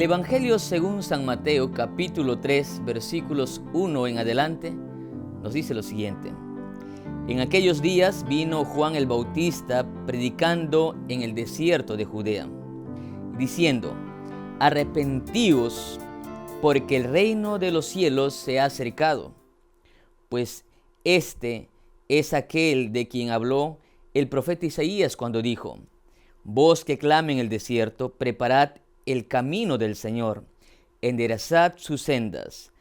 Evangelio según San Mateo, capítulo 3, versículos 1 en adelante, nos dice lo siguiente. En aquellos días vino Juan el Bautista predicando en el desierto de Judea, diciendo: arrepentíos, porque el reino de los cielos se ha acercado. Pues este es aquel de quien habló el profeta Isaías cuando dijo: voz que clama en el desierto, preparad el camino del Señor, enderezad sus sendas.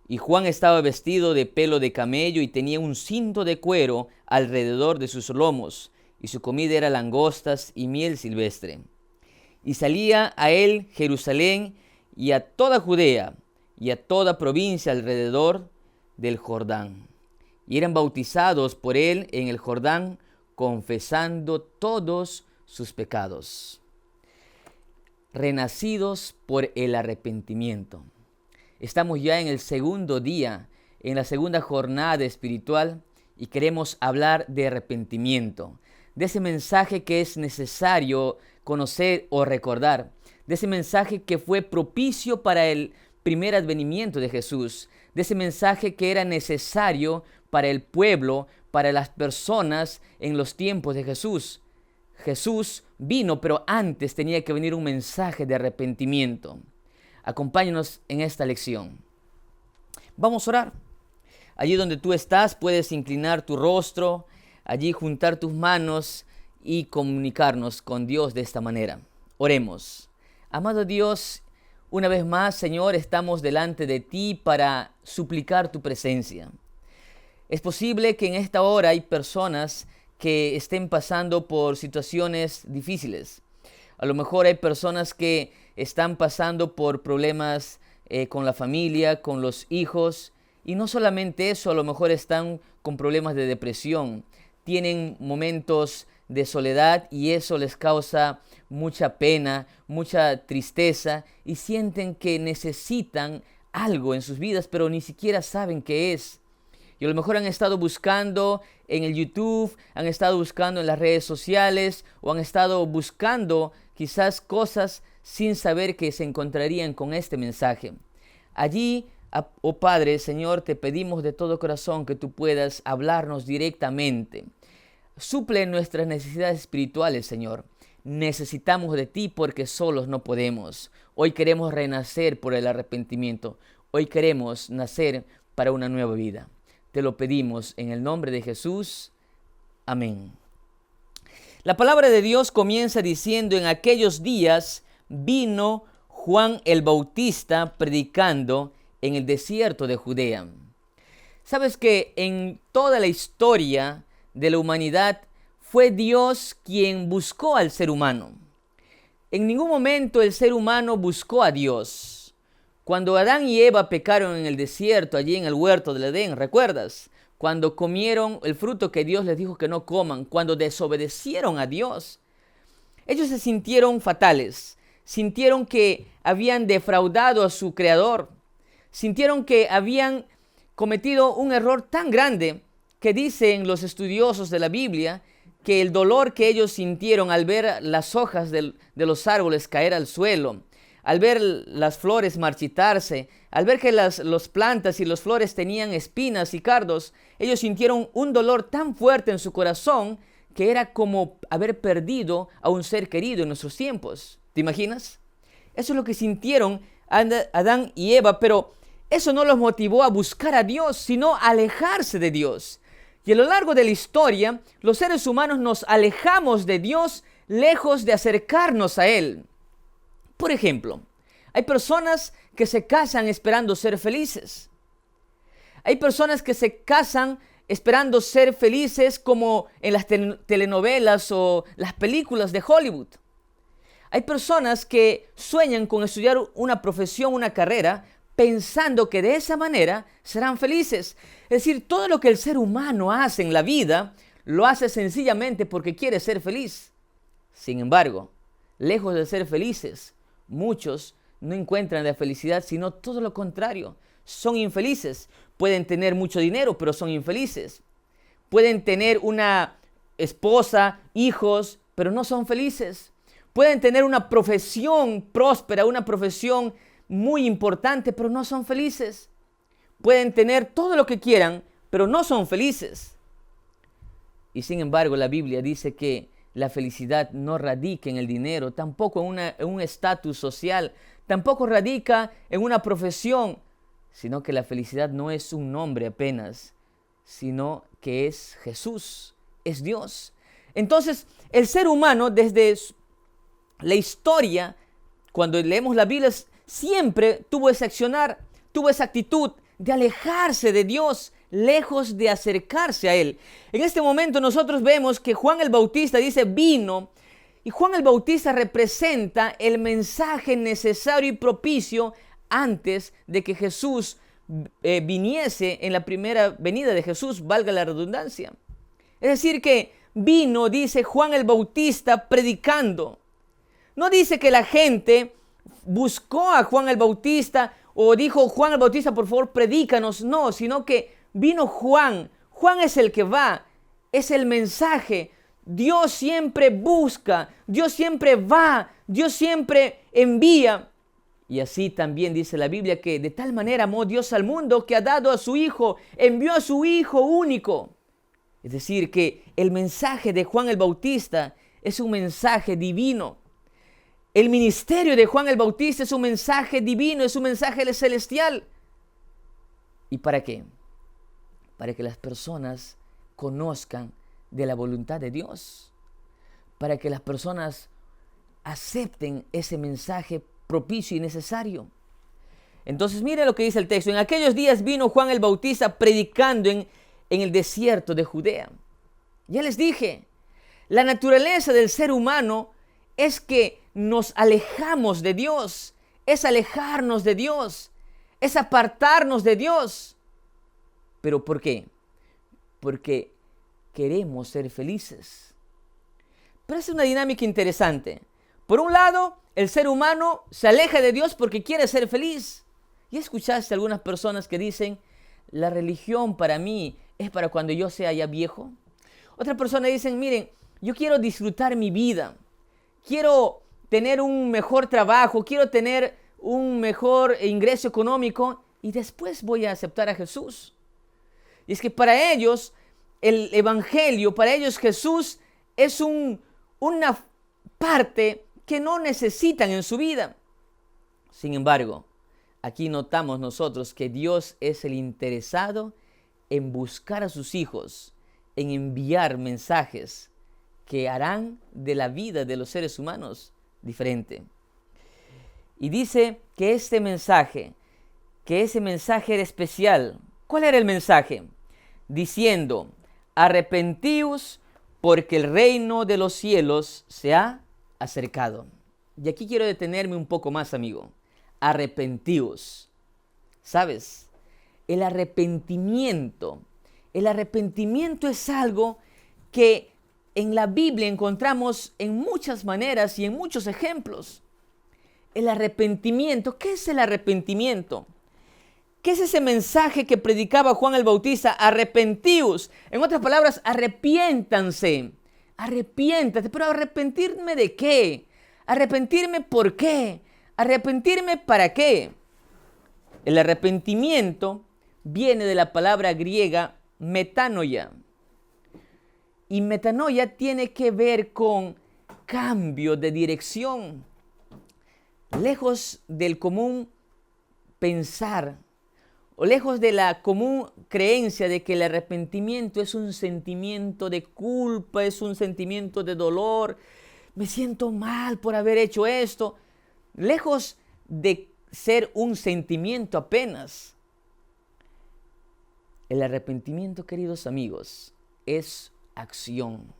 Y Juan estaba vestido de pelo de camello y tenía un cinto de cuero alrededor de sus lomos, y su comida era langostas y miel silvestre. Y salía a él Jerusalén y a toda Judea y a toda provincia alrededor del Jordán. Y eran bautizados por él en el Jordán, confesando todos sus pecados. Renacidos por el arrepentimiento. Estamos ya en el segundo día, en la segunda jornada espiritual, y queremos hablar de arrepentimiento, de ese mensaje que es necesario conocer o recordar, de ese mensaje que fue propicio para el primer advenimiento de Jesús, de ese mensaje que era necesario para el pueblo, para las personas en los tiempos de Jesús. Jesús vino, pero antes tenía que venir un mensaje de arrepentimiento. Acompáñanos en esta lección. Vamos a orar. Allí donde tú estás, puedes inclinar tu rostro, allí juntar tus manos y comunicarnos con Dios de esta manera. Oremos. Amado Dios, una vez más, Señor, estamos delante de ti para suplicar tu presencia. Es posible que en esta hora hay personas que estén pasando por situaciones difíciles. A lo mejor hay personas que están pasando por problemas con la familia, con los hijos. Y no solamente eso, a lo mejor están con problemas de depresión. Tienen momentos de soledad y eso les causa mucha pena, mucha tristeza. Y sienten que necesitan algo en sus vidas, pero ni siquiera saben qué es. Y a lo mejor han estado buscando en el YouTube, han estado buscando en las redes sociales o han estado buscando quizás cosas sin saber que se encontrarían con este mensaje. Allí, oh Padre, Señor, te pedimos de todo corazón que tú puedas hablarnos directamente. Suple nuestras necesidades espirituales, Señor. Necesitamos de ti porque solos no podemos. Hoy queremos renacer por el arrepentimiento. Hoy queremos nacer para una nueva vida. Te lo pedimos en el nombre de Jesús. Amén. La palabra de Dios comienza diciendo: en aquellos días vino Juan el Bautista predicando en el desierto de Judea. Sabes que en toda la historia de la humanidad fue Dios quien buscó al ser humano. En ningún momento el ser humano buscó a Dios. Cuando Adán y Eva pecaron en el desierto, allí en el huerto del Edén, ¿recuerdas? Cuando comieron el fruto que Dios les dijo que no coman, cuando desobedecieron a Dios, ellos se sintieron fatales, sintieron que habían defraudado a su Creador, sintieron que habían cometido un error tan grande que dicen los estudiosos de la Biblia que el dolor que ellos sintieron al ver las hojas de los árboles caer al suelo, al ver las flores marchitarse, al ver que las plantas y las flores tenían espinas y cardos, ellos sintieron un dolor tan fuerte en su corazón que era como haber perdido a un ser querido en nuestros tiempos. ¿Te imaginas? Eso es lo que sintieron Adán y Eva, pero eso no los motivó a buscar a Dios, sino a alejarse de Dios. Y a lo largo de la historia, los seres humanos nos alejamos de Dios, lejos de acercarnos a Él. Por ejemplo, hay personas que se casan esperando ser felices. Hay personas que se casan esperando ser felices como en las telenovelas o las películas de Hollywood. Hay personas que sueñan con estudiar una profesión, una carrera, pensando que de esa manera serán felices. Es decir, todo lo que el ser humano hace en la vida, lo hace sencillamente porque quiere ser feliz. Sin embargo, lejos de ser felices, muchos no encuentran la felicidad, sino todo lo contrario. Son infelices. Pueden tener mucho dinero, pero son infelices. Pueden tener una esposa, hijos, pero no son felices. pueden tener una profesión próspera, una profesión muy importante, pero no son felices. Pueden tener todo lo que quieran, pero no son felices. Y sin embargo, la Biblia dice que la felicidad no radica en el dinero, tampoco en un estatus social, tampoco radica en una profesión, sino que la felicidad no es un nombre apenas, sino que es Jesús, es Dios. Entonces, el ser humano desde la historia, cuando leemos la Biblia, siempre tuvo ese accionar, tuvo esa actitud de alejarse de Dios, lejos de acercarse a Él. En este momento nosotros vemos que Juan el Bautista dice vino, y Juan el Bautista representa el mensaje necesario y propicio antes de que Jesús viniese en la primera venida de Jesús, valga la redundancia. Es decir que vino, dice Juan el Bautista, predicando. No dice que la gente buscó a Juan el Bautista o dijo, Juan el Bautista, por favor, predícanos. No, sino que vino Juan. Juan es el que va, es el mensaje. Dios siempre busca, Dios siempre va, Dios siempre envía. Y así también dice la Biblia que de tal manera amó Dios al mundo que ha dado a su Hijo, envió a su Hijo único. Es decir, que el mensaje de Juan el Bautista es un mensaje divino. El ministerio de Juan el Bautista es un mensaje divino, es un mensaje celestial. ¿Y para qué? Para que las personas conozcan de la voluntad de Dios. Para que las personas acepten ese mensaje propicio y necesario. Entonces mire lo que dice el texto. En aquellos días vino Juan el Bautista predicando en el desierto de Judea. Ya les dije, la naturaleza del ser humano es que nos alejamos de Dios, es alejarnos de Dios, es apartarnos de Dios. ¿Pero por qué? Porque queremos ser felices. Pero es una dinámica interesante. Por un lado, el ser humano se aleja de Dios porque quiere ser feliz. ¿Y escuchaste a algunas personas que dicen, la religión para mí es para cuando yo sea ya viejo? Otras personas dicen, miren, yo quiero disfrutar mi vida. Quiero tener un mejor trabajo, quiero tener un mejor ingreso económico y después voy a aceptar a Jesús. Y es que para ellos el evangelio, para ellos Jesús es una parte que no necesitan en su vida. Sin embargo, aquí notamos nosotros que Dios es el interesado en buscar a sus hijos, en enviar mensajes que harán de la vida de los seres humanos diferente. Y dice que ese mensaje era especial. ¿Cuál era el mensaje? Diciendo, arrepentíos porque el reino de los cielos se ha acercado. Y aquí quiero detenerme un poco más, amigo. Arrepentíos. ¿Sabes? El arrepentimiento es algo que en la Biblia encontramos en muchas maneras y en muchos ejemplos. El arrepentimiento, ¿qué es el arrepentimiento? ¿Qué es ese mensaje que predicaba Juan el Bautista? Arrepentíos. En otras palabras, arrepiéntanse. Arrepiéntate. ¿Pero arrepentirme de qué? ¿Arrepentirme por qué? ¿Arrepentirme para qué? El arrepentimiento viene de la palabra griega metanoia. Y metanoia tiene que ver con cambio de dirección. Lejos del común pensar o lejos de la común creencia de que el arrepentimiento es un sentimiento de culpa, es un sentimiento de dolor, me siento mal por haber hecho esto. Lejos de ser un sentimiento apenas, el arrepentimiento, queridos amigos, es acción,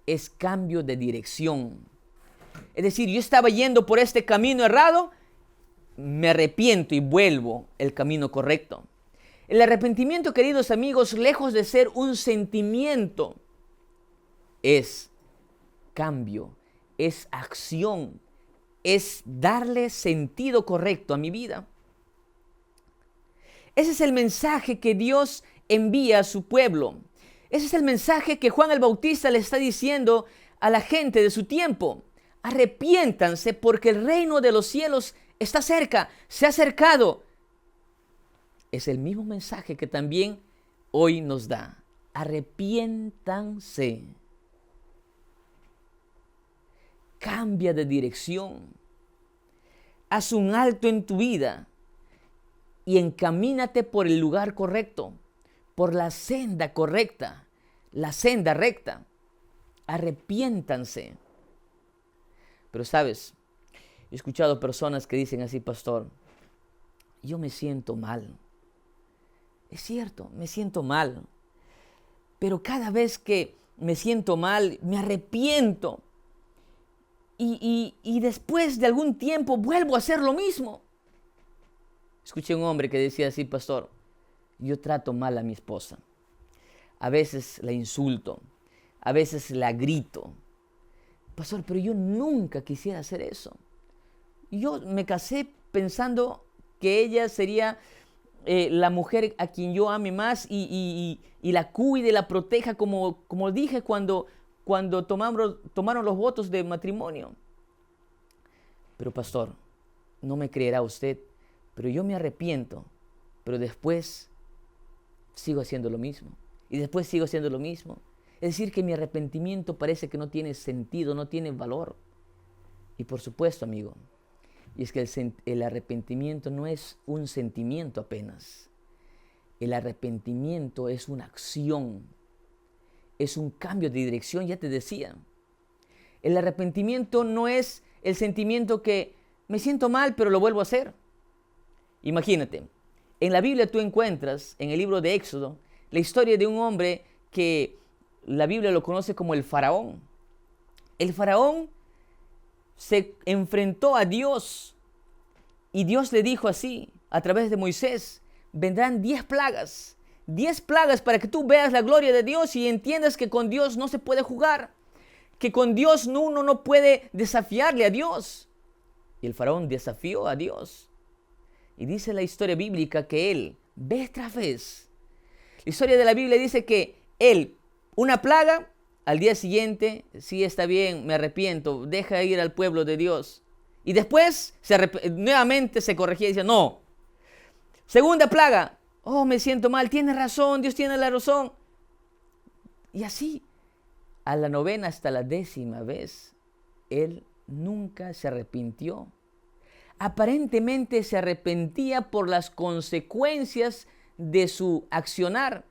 es cambio de dirección. Es decir, yo estaba yendo por este camino errado, me arrepiento y vuelvo el camino correcto. El arrepentimiento, queridos amigos, lejos de ser un sentimiento, es cambio, es acción, es darle sentido correcto a mi vida. Ese es el mensaje que Dios envía a su pueblo. Ese es el mensaje que Juan el Bautista le está diciendo a la gente de su tiempo. arrepiéntanse porque el reino de los cielos está cerca, se ha acercado. Es el mismo mensaje que también hoy nos da. Arrepiéntanse. Cambia de dirección. Haz un alto en tu vida y encamínate por el lugar correcto, por la senda correcta, la senda recta. Arrepiéntanse. Pero sabes, he escuchado personas que dicen así: pastor, yo me siento mal. Es cierto, me siento mal. Pero cada vez que me siento mal, me arrepiento. Y después de algún tiempo vuelvo a hacer lo mismo. Escuché a un hombre que decía así: pastor, yo trato mal a mi esposa. A veces la insulto, a veces la grito. Pastor, pero yo nunca quisiera hacer eso. Yo me casé pensando que ella sería la mujer a quien yo ame más y la cuide, la proteja, como dije cuando tomaron los votos de matrimonio. Pero pastor, no me creerá usted, pero yo me arrepiento, pero después sigo haciendo lo mismo. Y después sigo haciendo lo mismo. Es decir, que mi arrepentimiento parece que no tiene sentido, no tiene valor. Y por supuesto, amigo, y es que el arrepentimiento no es un sentimiento apenas. El arrepentimiento es una acción. Es un cambio de dirección, ya te decía. El arrepentimiento no es el sentimiento que me siento mal, pero lo vuelvo a hacer. Imagínate, en la Biblia tú encuentras, en el libro de Éxodo, la historia de un hombre que la Biblia lo conoce como el faraón. El faraón se enfrentó a Dios y Dios le dijo así, a través de Moisés: vendrán 10 plagas. 10 plagas para que tú veas la gloria de Dios y entiendas que con Dios no se puede jugar, que con Dios uno no puede desafiarle a Dios. Y el faraón desafió a Dios. Y dice la historia bíblica que él, vez tras vez, la historia de la Biblia dice que él, una plaga, al día siguiente, sí, está bien, me arrepiento, deja ir al pueblo de Dios. Y después nuevamente se corregía y decía: no. Segunda plaga: oh, me siento mal, tiene razón, Dios tiene la razón. Y así, a la novena hasta la 10ª vez, él nunca se arrepintió. Aparentemente se arrepentía por las consecuencias de su accionar,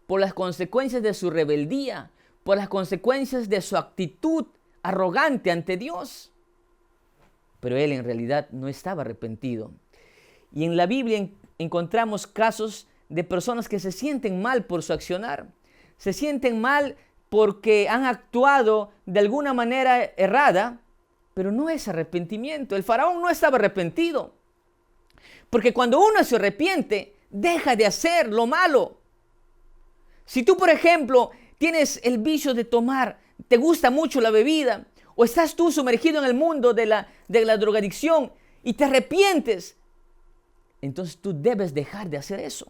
por las consecuencias de su rebeldía, por las consecuencias de su actitud arrogante ante Dios. Pero él en realidad no estaba arrepentido. Y en la Biblia encontramos casos de personas que se sienten mal por su accionar. Se sienten mal porque han actuado de alguna manera errada, pero no es arrepentimiento. El faraón no estaba arrepentido. Porque cuando uno se arrepiente, deja de hacer lo malo. Si tú, por ejemplo, tienes el vicio de tomar, te gusta mucho la bebida, o estás tú sumergido en el mundo de la drogadicción y te arrepientes, entonces tú debes dejar de hacer eso.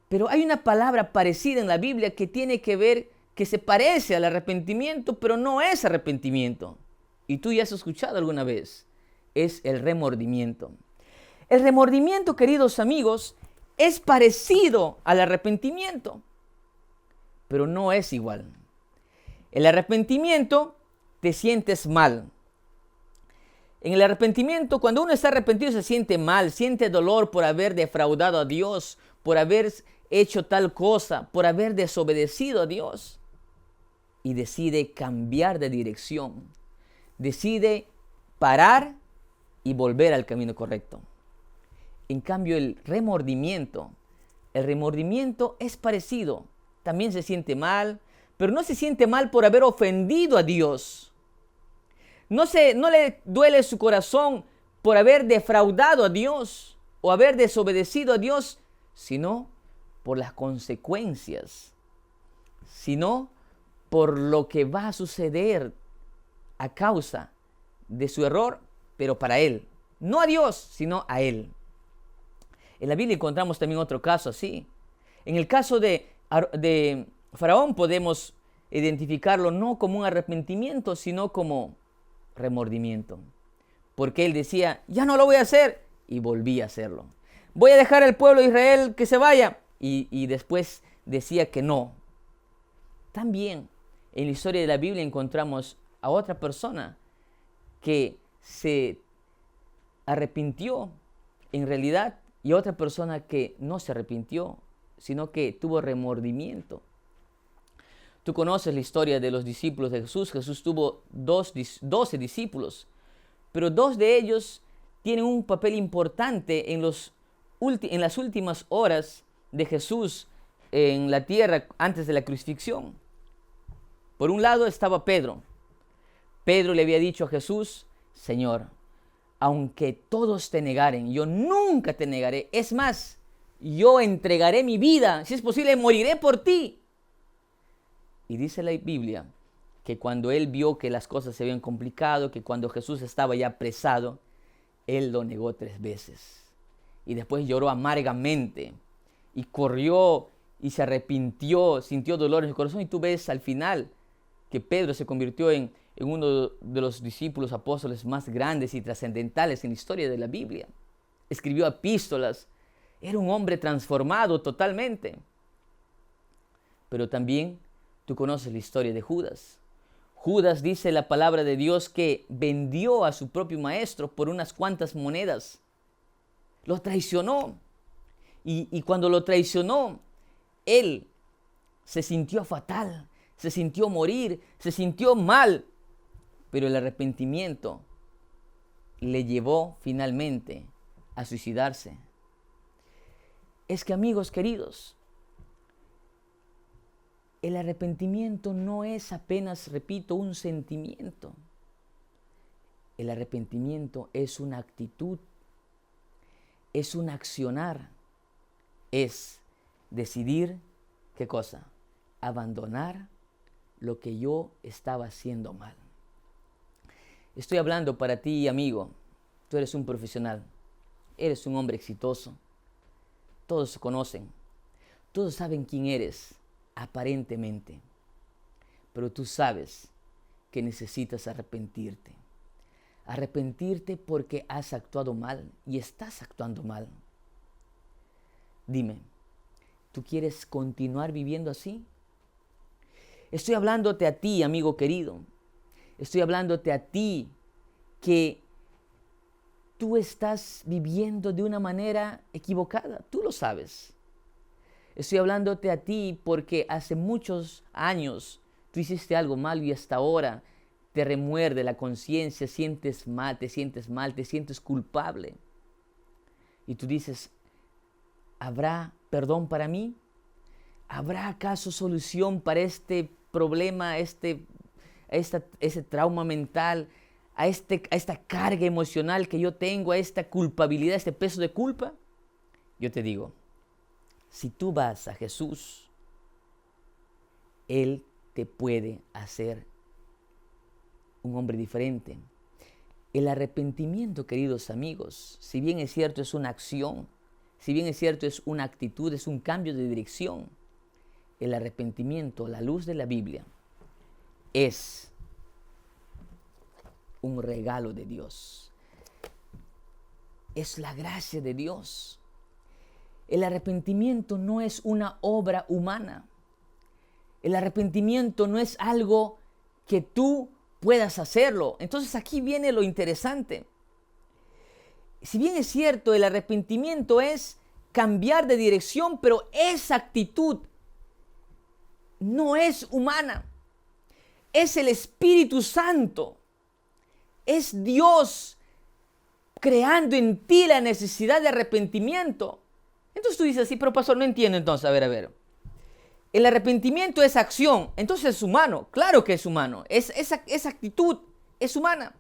Pero hay una palabra parecida en la Biblia que tiene que ver, que se parece al arrepentimiento, pero no es arrepentimiento. Y tú ya has escuchado alguna vez. Es el remordimiento. El remordimiento, queridos amigos, es parecido al arrepentimiento, pero no es igual. El arrepentimiento, te sientes mal. En el arrepentimiento, cuando uno está arrepentido, se siente mal, siente dolor por haber defraudado a Dios, por haber hecho tal cosa, por haber desobedecido a Dios. Y decide cambiar de dirección. Decide parar y volver al camino correcto. En cambio, el remordimiento es parecido. También se siente mal, pero no se siente mal por haber ofendido a Dios. No le duele su corazón por haber defraudado a Dios o haber desobedecido a Dios, sino por las consecuencias, sino por lo que va a suceder a causa de su error, pero para él. No a Dios, sino a él. En la Biblia encontramos también otro caso así. En el caso de Faraón podemos identificarlo no como un arrepentimiento, sino como remordimiento. Porque él decía, ya no lo voy a hacer, y volvía a hacerlo. Voy a dejar al pueblo de Israel que se vaya, y después decía que no. También en la historia de la Biblia encontramos a otra persona que se arrepintió en realidad, y otra persona que no se arrepintió, sino que tuvo remordimiento. Tú conoces la historia de los discípulos de Jesús. Jesús tuvo 12 discípulos, pero 2 de ellos tienen un papel importante en las últimas horas de Jesús en la tierra antes de la crucifixión. Por un lado estaba Pedro. Pedro le había dicho a Jesús, Señor, aunque todos te negaren, yo nunca te negaré. Es más, yo entregaré mi vida. Si es posible, moriré por ti. Y dice la Biblia que cuando él vio que las cosas se habían complicado, que cuando Jesús estaba ya apresado, él lo negó 3 veces. Y después lloró amargamente y corrió y se arrepintió, sintió dolor en su corazón. Y tú ves al final que Pedro se convirtió en uno de los discípulos apóstoles más grandes y trascendentales en la historia de la Biblia. Escribió epístolas. Era un hombre transformado totalmente. Pero también tú conoces la historia de Judas. Judas, dice la palabra de Dios, que vendió a su propio maestro por unas cuantas monedas. Lo traicionó. Y cuando lo traicionó, él se sintió fatal, se sintió morir, se sintió mal. Pero el arrepentimiento le llevó finalmente a suicidarse. Es que, amigos queridos, el arrepentimiento no es apenas, repito, un sentimiento. El arrepentimiento es una actitud, es un accionar, es decidir, ¿qué cosa? Abandonar lo que yo estaba haciendo mal. Estoy hablando para ti, amigo. Tú eres un profesional, eres un hombre exitoso. Todos se conocen, todos saben quién eres. Aparentemente, pero tú sabes que necesitas arrepentirte. Arrepentirte porque has actuado mal y estás actuando mal. Dime, ¿tú quieres continuar viviendo así? Estoy hablándote a ti, amigo querido. Estoy hablándote a ti que tú estás viviendo de una manera equivocada. Tú lo sabes. Estoy hablándote a ti porque hace muchos años tú hiciste algo malo y hasta ahora te remuerde la conciencia, sientes mal, te sientes culpable. Y tú dices, ¿habrá perdón para mí? ¿Habrá acaso solución para este problema, ese trauma mental, a esta carga emocional que yo tengo, a esta culpabilidad, a este peso de culpa? Yo te digo, si tú vas a Jesús, Él te puede hacer un hombre diferente. El arrepentimiento, queridos amigos, si bien es cierto es una acción, si bien es cierto es una actitud, es un cambio de dirección, el arrepentimiento, a la luz de la Biblia, es un regalo de Dios. Es la gracia de Dios. El arrepentimiento no es una obra humana. El arrepentimiento no es algo que tú puedas hacerlo. Entonces aquí viene lo interesante. Si bien es cierto, el arrepentimiento es cambiar de dirección, pero esa actitud no es humana. Es el Espíritu Santo. Es Dios creando en ti la necesidad de arrepentimiento. Entonces tú dices, sí, pero pastor, no entiendo entonces. A ver. El arrepentimiento es acción, entonces es humano. Claro que es humano. Esa actitud es humana.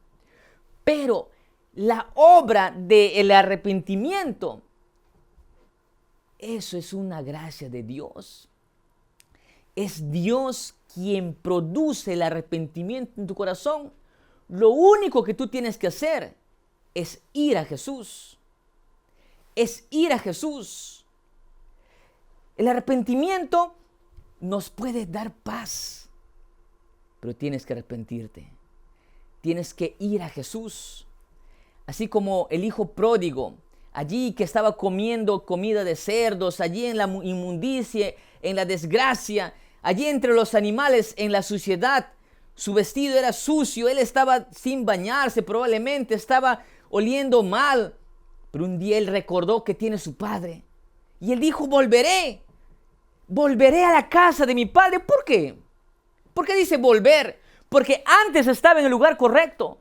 Pero la obra del arrepentimiento, eso es una gracia de Dios. Es Dios quien produce el arrepentimiento en tu corazón. Lo único que tú tienes que hacer es ir a Jesús. Es ir a Jesús. El arrepentimiento nos puede dar paz. pero tienes que arrepentirte. Tienes que ir a Jesús. Así como el hijo pródigo, allí que estaba comiendo comida de cerdos, allí en la inmundicia, en la desgracia, allí entre los animales, en la suciedad. Su vestido era sucio, él estaba sin bañarse, probablemente estaba oliendo mal. Pero un día él recordó que tiene su padre. Y él dijo, volveré a la casa de mi padre. ¿Por qué? ¿Por qué dice volver? Porque antes estaba en el lugar correcto.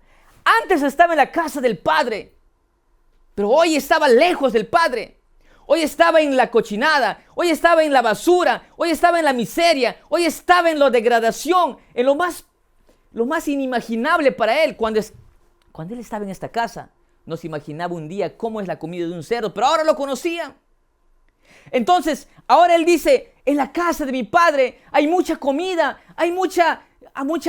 Antes estaba en la casa del Padre. Pero hoy estaba lejos del Padre. Hoy estaba en la cochinada. Hoy estaba en la basura. Hoy estaba en la miseria. Hoy estaba en la degradación. En lo más inimaginable para él. Cuando él estaba en esta casa, no se imaginaba un día cómo es la comida de un cerdo. Pero ahora lo conocía. Entonces, ahora él dice, en la casa de mi padre hay mucha comida, hay mucha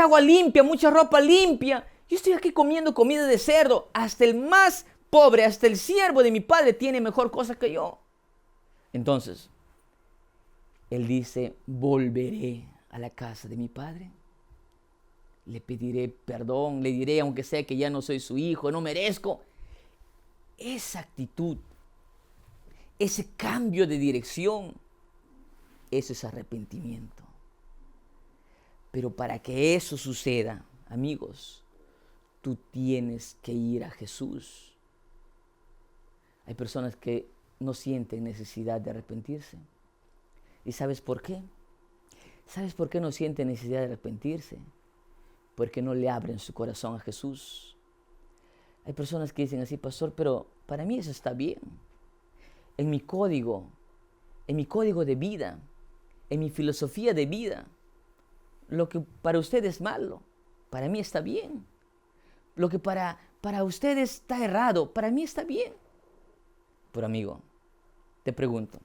agua limpia, mucha ropa limpia. Yo estoy aquí comiendo comida de cerdo. Hasta el más pobre, hasta el siervo de mi padre tiene mejor cosa que yo. Entonces, él dice, volveré a la casa de mi padre. Le pediré perdón, le diré, aunque sea que ya no soy su hijo, no merezco. Esa actitud, ese cambio de dirección, eso es arrepentimiento. Pero para que eso suceda, amigos, tú tienes que ir a Jesús. Hay personas que no sienten necesidad de arrepentirse. ¿Y sabes por qué? ¿Sabes por qué no sienten necesidad de arrepentirse? Porque no le abren su corazón a Jesús. Hay personas que dicen así, pastor, pero para mí eso está bien. En mi código de vida, en mi filosofía de vida, lo que para usted es malo, para mí está bien. Lo que para usted está errado, para mí está bien. Pero amigo, te pregunto,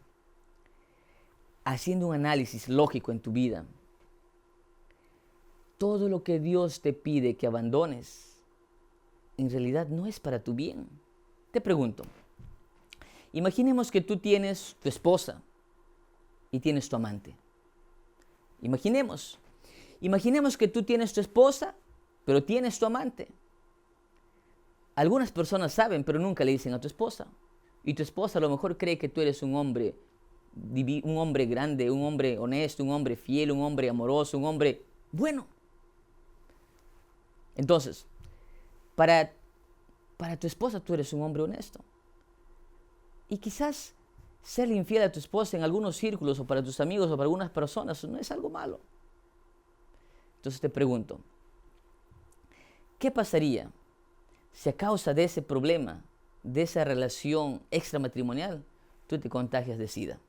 haciendo un análisis lógico en tu vida, todo lo que Dios te pide que abandones, en realidad no es para tu bien. Te pregunto, imaginemos que tú tienes tu esposa y tienes tu amante. Imaginemos que tú tienes tu esposa, pero tienes tu amante. Algunas personas saben, pero nunca le dicen a tu esposa. Y tu esposa a lo mejor cree que tú eres un hombre grande, un hombre honesto, un hombre fiel, un hombre amoroso, un hombre bueno. Entonces, para tu esposa tú eres un hombre honesto. Y quizás ser infiel a tu esposa en algunos círculos o para tus amigos o para algunas personas no es algo malo. Entonces te pregunto, ¿qué pasaría si a causa de ese problema, de esa relación extramatrimonial, tú te contagias de SIDA?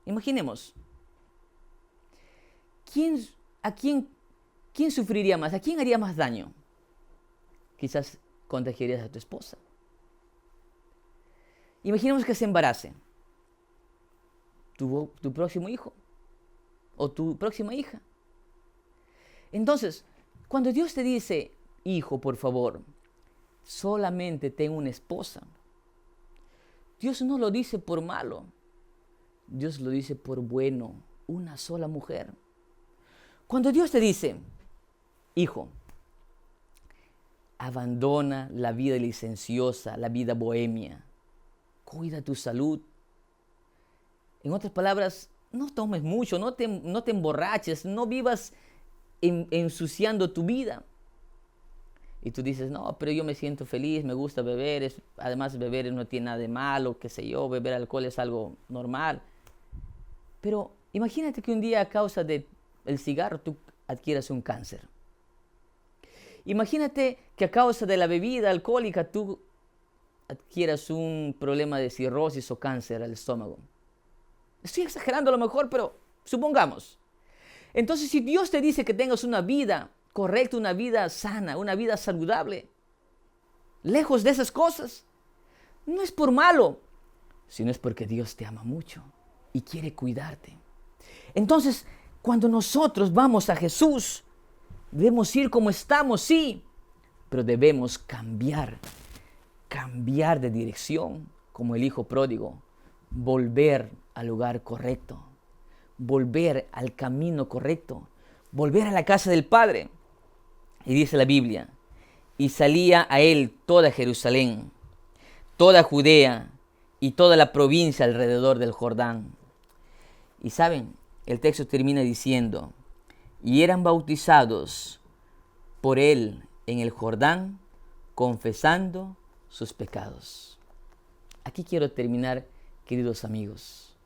Imaginemos, ¿quién sufriría más? ¿A quién haría más daño? Quizás contagiarías a tu esposa. Imaginemos que se embarace tu próximo hijo o tu próxima hija. Entonces, cuando Dios te dice, hijo, por favor, solamente ten una esposa, Dios no lo dice por malo, Dios lo dice por bueno, una sola mujer. Cuando Dios te dice, hijo, abandona la vida licenciosa, la vida bohemia, cuida tu salud. En otras palabras, no tomes mucho, no te emborraches, no vivas ensuciando tu vida. Y tú dices, no, pero yo me siento feliz, me gusta beber, además beber no tiene nada de malo, qué sé yo, beber alcohol es algo normal. Pero imagínate que un día a causa del cigarro tú adquieras un cáncer. Imagínate que a causa de la bebida alcohólica tú adquieras un problema de cirrosis o cáncer al estómago. Estoy exagerando a lo mejor, pero supongamos. Entonces, si Dios te dice que tengas una vida correcta, una vida sana, una vida saludable, lejos de esas cosas, no es por malo, sino es porque Dios te ama mucho y quiere cuidarte. Entonces, cuando nosotros vamos a Jesús, debemos ir como estamos, sí, pero debemos cambiar de dirección, como el hijo pródigo, volver al lugar correcto, volver al camino correcto, volver a la casa del Padre. Y dice la Biblia, y salía a él toda Jerusalén, toda Judea y toda la provincia alrededor del Jordán. Y saben, el texto termina diciendo, y eran bautizados por él en el Jordán, confesando sus pecados. Aquí quiero terminar, queridos amigos.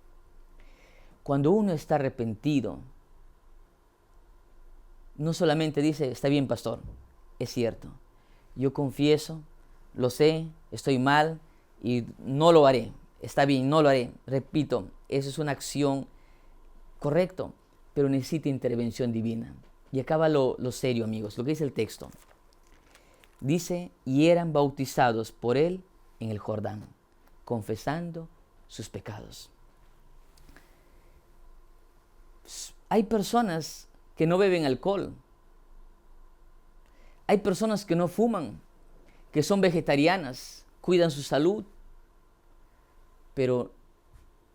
Cuando uno está arrepentido, no solamente dice, está bien, pastor, es cierto, yo confieso, lo sé, estoy mal y no lo haré. Está bien, no lo haré. Repito, eso es una acción correcta, pero necesita intervención divina. Y acaba lo serio, amigos, lo que dice el texto. Dice, y eran bautizados por él en el Jordán, confesando sus pecados. Hay personas que no beben alcohol. Hay personas que no fuman, que son vegetarianas, cuidan su salud. Pero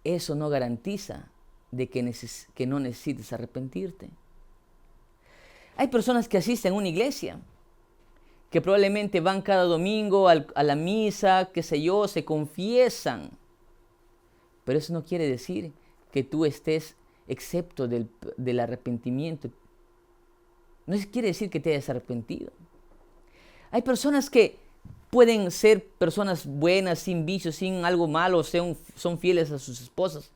eso no garantiza de que no necesites arrepentirte. Hay personas que asisten a una iglesia, que probablemente van cada domingo a la misa, qué sé yo, se confiesan. Pero eso no quiere decir que tú estés excepto del arrepentimiento. No quiere decir que te hayas arrepentido. Hay personas que pueden ser personas buenas, sin vicios, sin algo malo, son fieles a sus esposas.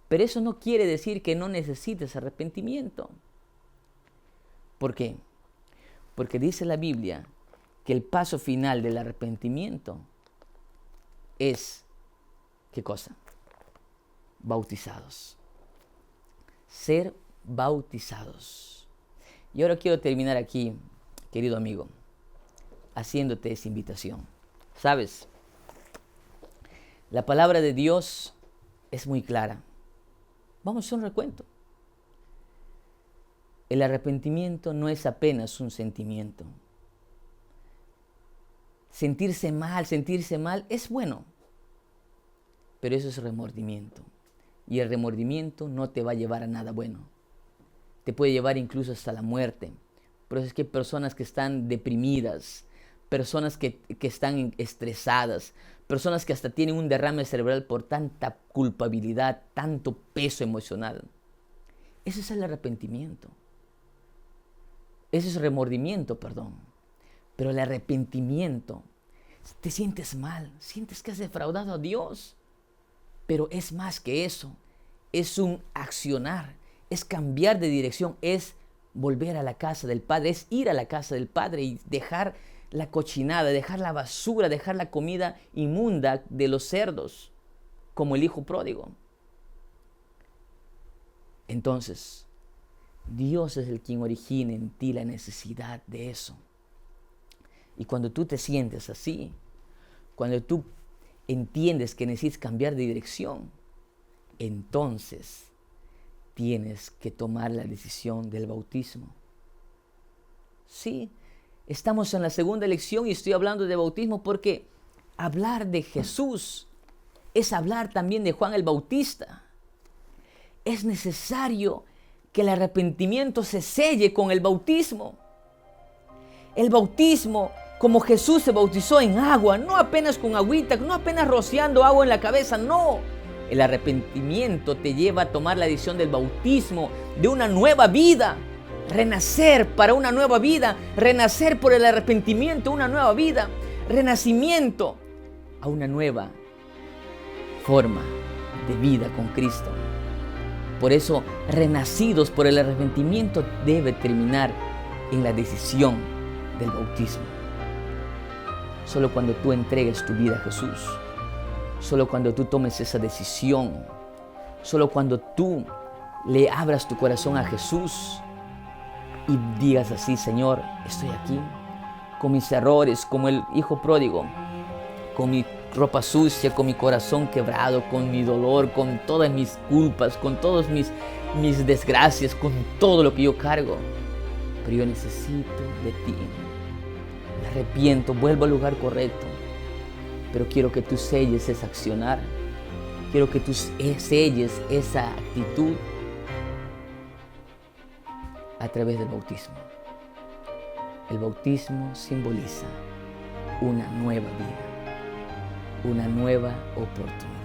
Pero eso no quiere decir que no necesites arrepentimiento. ¿Por qué? Porque dice la Biblia que el paso final del arrepentimiento es, ¿qué cosa? Bautizados. Ser bautizados. Y ahora quiero terminar aquí, querido amigo, haciéndote esa invitación. ¿Sabes? La palabra de Dios es muy clara. Vamos a hacer un recuento. El arrepentimiento no es apenas un sentimiento. Sentirse mal es bueno, pero eso es remordimiento. Y el remordimiento no te va a llevar a nada bueno. Te puede llevar incluso hasta la muerte. Por eso es que hay personas que están deprimidas, personas que están estresadas, personas que hasta tienen un derrame cerebral por tanta culpabilidad, tanto peso emocional. Ese es el arrepentimiento. Ese es remordimiento, perdón. Pero el arrepentimiento, te sientes mal, sientes que has defraudado a Dios. Pero es más que eso, es un accionar, es cambiar de dirección, es volver a la casa del Padre, es ir a la casa del Padre y dejar la cochinada, dejar la basura, dejar la comida inmunda de los cerdos, como el hijo pródigo. Entonces, Dios es el quien origina en ti la necesidad de eso. Y cuando tú te sientes así, cuando tú entiendes que necesitas cambiar de dirección, entonces tienes que tomar la decisión del bautismo. Sí, estamos en la segunda lección y estoy hablando de bautismo porque hablar de Jesús es hablar también de Juan el Bautista. Es necesario que el arrepentimiento se selle con el bautismo. El bautismo, como Jesús se bautizó en agua, no apenas con agüita, no apenas rociando agua en la cabeza, no. El arrepentimiento te lleva a tomar la decisión del bautismo, de una nueva vida, renacer para una nueva vida, renacer por el arrepentimiento, una nueva vida, renacimiento a una nueva forma de vida con Cristo. Por eso, renacidos por el arrepentimiento debe terminar en la decisión del bautismo. Solo cuando tú entregues tu vida a Jesús, solo cuando tú tomes esa decisión, solo cuando tú le abras tu corazón a Jesús y digas así: Señor, estoy aquí con mis errores, como el hijo pródigo, con mi ropa sucia, con mi corazón quebrado, con mi dolor, con todas mis culpas, con todas mis desgracias, con todo lo que yo cargo. Pero yo necesito de ti. Me arrepiento, vuelvo al lugar correcto. Pero quiero que tú selles ese accionar. Quiero que tú selles esa actitud. a través del bautismo. El bautismo simboliza una nueva vida, una nueva oportunidad.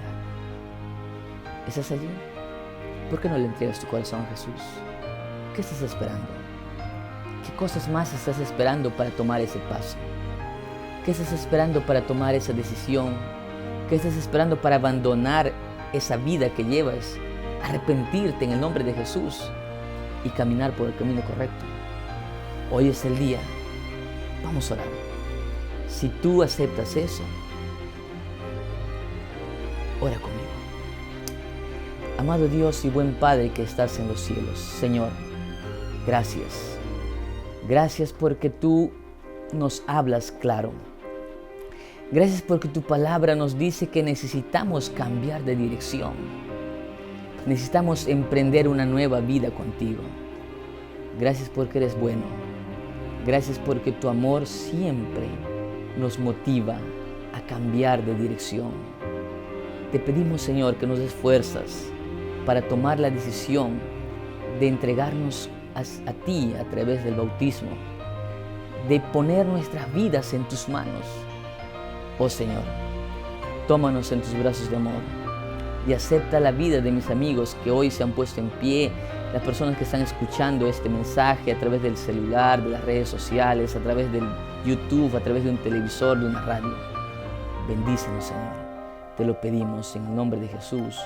¿Estás allí? ¿Por qué no le entregas tu corazón a Jesús? ¿Qué estás esperando? ¿Qué cosas más estás esperando para tomar ese paso? ¿Qué estás esperando para tomar esa decisión? ¿Qué estás esperando para abandonar esa vida que llevas? Arrepentirte en el nombre de Jesús y caminar por el camino correcto. Hoy es el día. Vamos a orar. Si tú aceptas eso, ora conmigo. Amado Dios y buen Padre que estás en los cielos, Señor, gracias. Gracias porque tú nos hablas claro. Gracias porque tu palabra nos dice que necesitamos cambiar de dirección. Necesitamos emprender una nueva vida contigo. Gracias porque eres bueno. Gracias porque tu amor siempre nos motiva a cambiar de dirección. Te pedimos, Señor, que nos des fuerzas para tomar la decisión de entregarnos a ti a través del bautismo, de poner nuestras vidas en tus manos. Oh Señor, tómanos en tus brazos de amor y acepta la vida de mis amigos que hoy se han puesto en pie, las personas que están escuchando este mensaje a través del celular, de las redes sociales, a través del YouTube, a través de un televisor, de una radio. Bendícenos, Señor. Te lo pedimos en el nombre de Jesús.